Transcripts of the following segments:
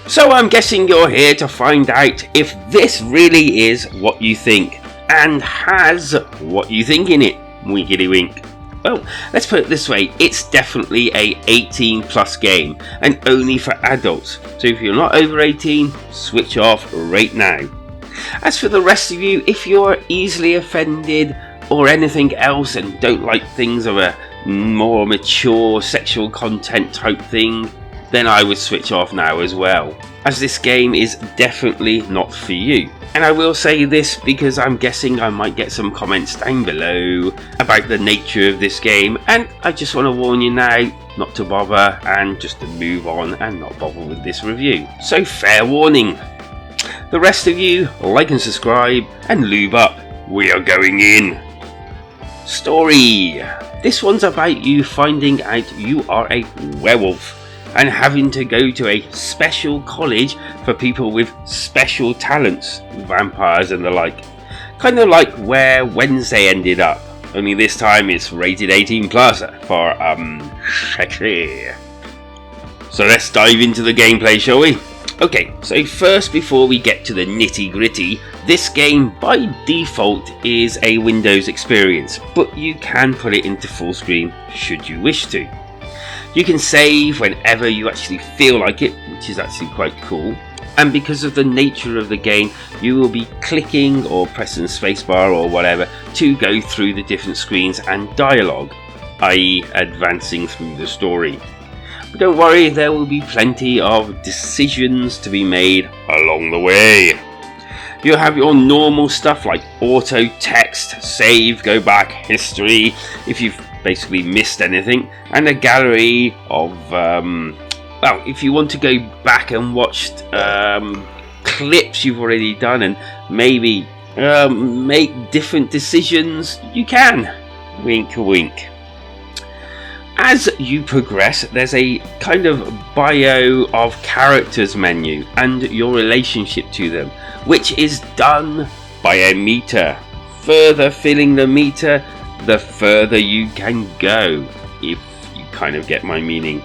So I'm guessing you're here to find out if this really is what you think and has what you think in it. Winkety wink. Well, let's put it this way, it's definitely a 18 plus game and only for adults. So if you're not over 18, switch off right now. As for the rest of you, if you're easily offended or anything else and don't like things of a more mature sexual content type thing, then I would switch off now as well, as this game is definitely not for you. And I will say this because I'm guessing I might get some comments down below about the nature of this game, and I just want to warn you now not to bother and just to move on and not bother with this review. So fair warning. The rest of you, like and subscribe and lube up. We are going in. Story. This one's about you finding out you are a werewolf and having to go to a special college for people with special talents, vampires and the like. Kind of like where Wednesday ended up, only this time it's rated 18 plus for sexy. So let's dive into the gameplay, shall we? Okay, so first, before we get to the nitty gritty, this game by default is a Windows experience, but you can put it into full screen should you wish to. You can save whenever you actually feel like it, which is actually quite cool. And because of the nature of the game, you will be clicking or pressing spacebar or whatever to go through the different screens and dialogue, i.e. advancing through the story. But don't worry, there will be plenty of decisions to be made along the way. You'll have your normal stuff like auto text, save, go back, history, if you've basically missed anything, and a gallery of, well, if you want to go back and watch clips you've already done and maybe make different decisions, you can. Wink wink. As you progress, there's a kind of bio of characters menu and your relationship to them, which is done by a meter. Further filling the meter, the further you can go, if you kind of get my meaning.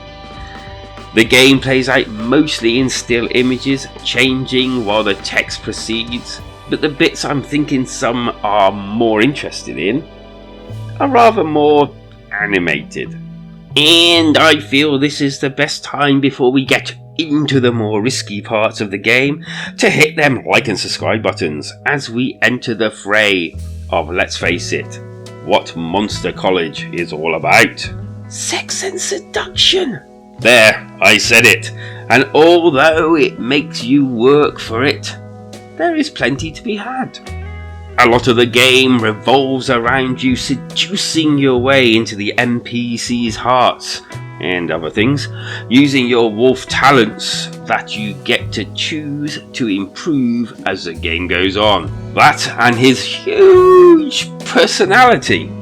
The game plays out mostly in still images, changing while the text proceeds, but the bits I'm thinking some are more interested in are rather more animated. And I feel this is the best time before we get into the more risky parts of the game to hit them like and subscribe buttons as we enter the fray of, let's face it, what Monster College is all about. Sex and seduction. There, I said it. And although it makes you work for it, there is plenty to be had. A lot of the game revolves around you seducing your way into the NPC's hearts and other things, using your wolf talents that you get to choose to improve as the game goes on. That and his huge personality.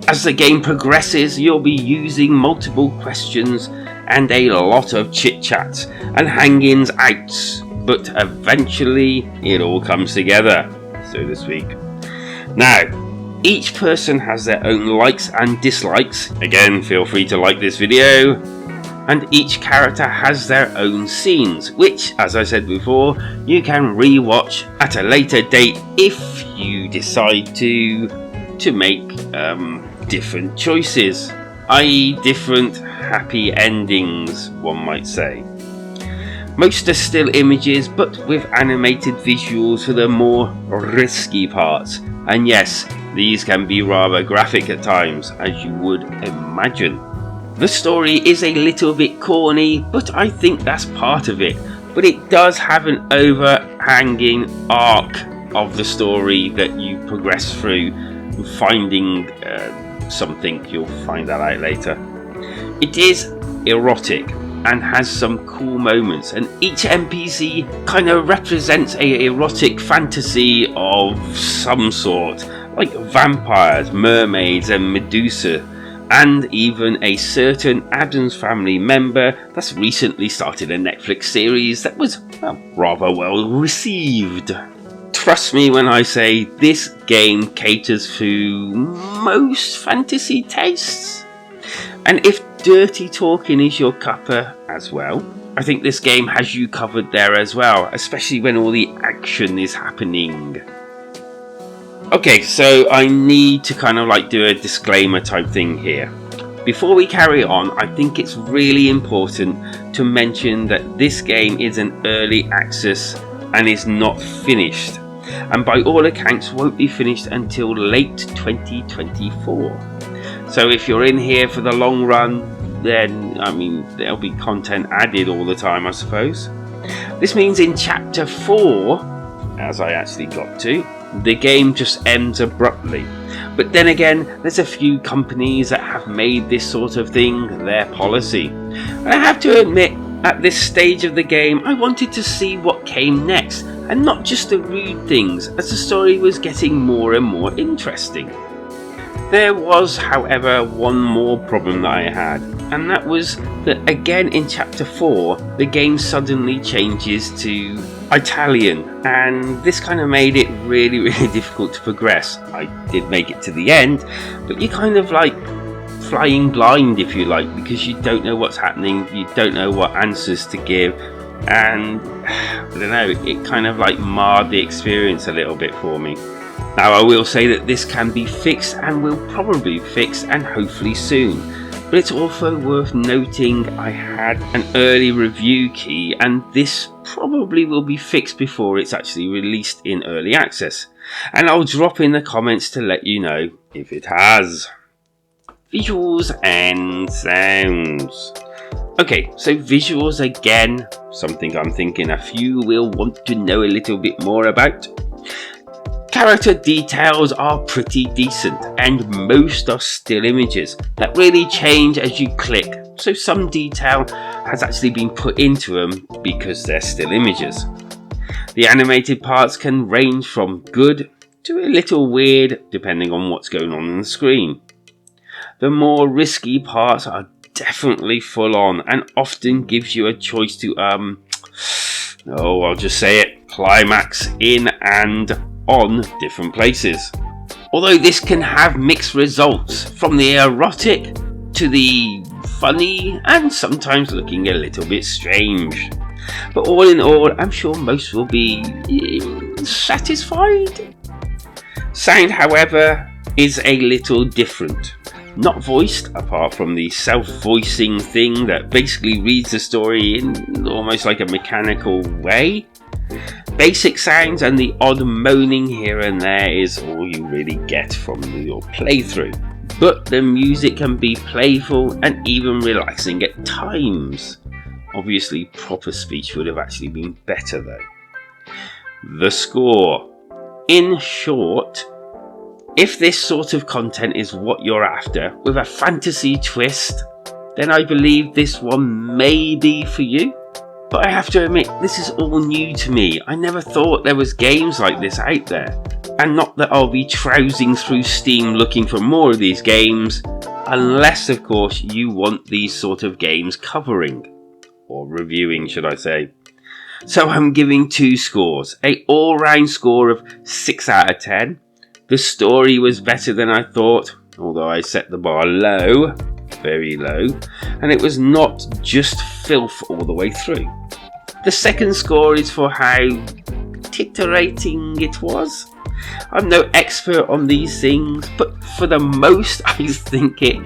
As the game progresses, you'll be using multiple questions and a lot of chit-chats and hang-ins outs, but eventually it all comes together, so to speak. Now, each person has their own likes and dislikes. Again, feel free to like this video. And each character has their own scenes, which, as I said before, you can re-watch at a later date if you decide to make different choices, i.e. different happy endings, one might say. Most are still images, but with animated visuals for the more risky parts. And yes, these can be rather graphic at times, as you would imagine. The story is a little bit corny, but I think that's part of it. But it does have an overhanging arc of the story that you progress through, finding something. You'll find that out later. It is erotic and has some cool moments, and each NPC kind of represents a erotic fantasy of some sort, like vampires, mermaids and Medusa, and even a certain Addams Family member that's recently started a Netflix series that was rather well received. Trust me when I say this game caters to most fantasy tastes. And if dirty talking is your cuppa as well, I think this game has you covered there as well, especially when all the action is happening. Okay, so I need to kind of like do a disclaimer type thing here. Before we carry on, I think it's really important to mention that this game is an early access and is not finished, and by all accounts won't be finished until late 2024. So if you're in here for the long run, then there'll be content added all the time, I suppose. This means in chapter 4, as I actually got to, the game just ends abruptly. But then again, there's a few companies that have made this sort of thing their policy. And I have to admit, at this stage of the game, I wanted to see what came next, and not just the rude things, as the story was getting more and more interesting. There was, however, one more problem that I had, and that was that again in chapter 4, the game suddenly changes to Italian, and this kind of made it really difficult to progress. I did make it to the end, but you're kind of like flying blind, if you like, because you don't know what's happening, you don't know what answers to give, and I don't know, it kind of like marred the experience a little bit for me. Now I will say that this can be fixed, and will probably be fixed, and hopefully soon. But it's also worth noting I had an early review key, and this probably will be fixed before it's actually released in early access. And I'll drop in the comments to let you know if it has. Visuals and sounds. Okay, so visuals again, something I'm thinking a few will want to know a little bit more about. Character details are pretty decent, and most are still images that really change as you click, so some detail has actually been put into them because they're still images. The animated parts can range from good to a little weird depending on what's going on the screen. The more risky parts are definitely full on and often gives you a choice to I'll just say it, climax in and on different places. Although this can have mixed results, from the erotic to the funny and sometimes looking a little bit strange. But all in all, I'm sure most will be satisfied. Sound, however, is a little different. Not voiced, apart from the self-voicing thing that basically reads the story in almost like a mechanical way. Basic sounds and the odd moaning here and there is all you really get from your playthrough. But the music can be playful and even relaxing at times. Obviously, proper speech would have actually been better though. The score. In short, if this sort of content is what you're after, with a fantasy twist, then I believe this one may be for you. But I have to admit, this is all new to me. I never thought there was games like this out there. And not that I'll be trousing through Steam looking for more of these games, unless of course you want these sort of games covering. Or reviewing, should I say. So I'm giving 2 scores. A all-round score of 6 out of 10. The story was better than I thought, although I set the bar low. Very low, and it was not just filth all the way through. The second score is for how titillating it was. I'm no expert on these things, but for the most I think it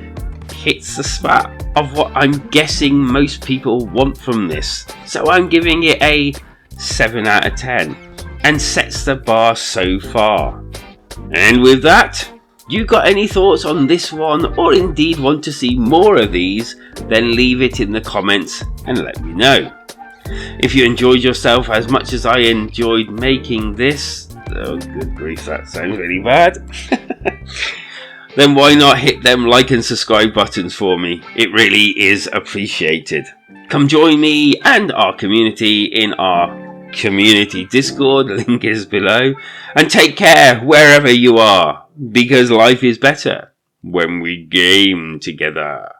hits the spot of what I'm guessing most people want from this. So I'm giving it a 7 out of 10 and sets the bar so far. And with that, you got any thoughts on this one, or indeed want to see more of these, then leave it in the comments and let me know. If you enjoyed yourself as much as I enjoyed making this, oh good grief, that sounds really bad, then why not hit them like and subscribe buttons for me? It really is appreciated. Come join me and our community in our community Discord, link is below, and take care wherever you are, because life is better when we game together.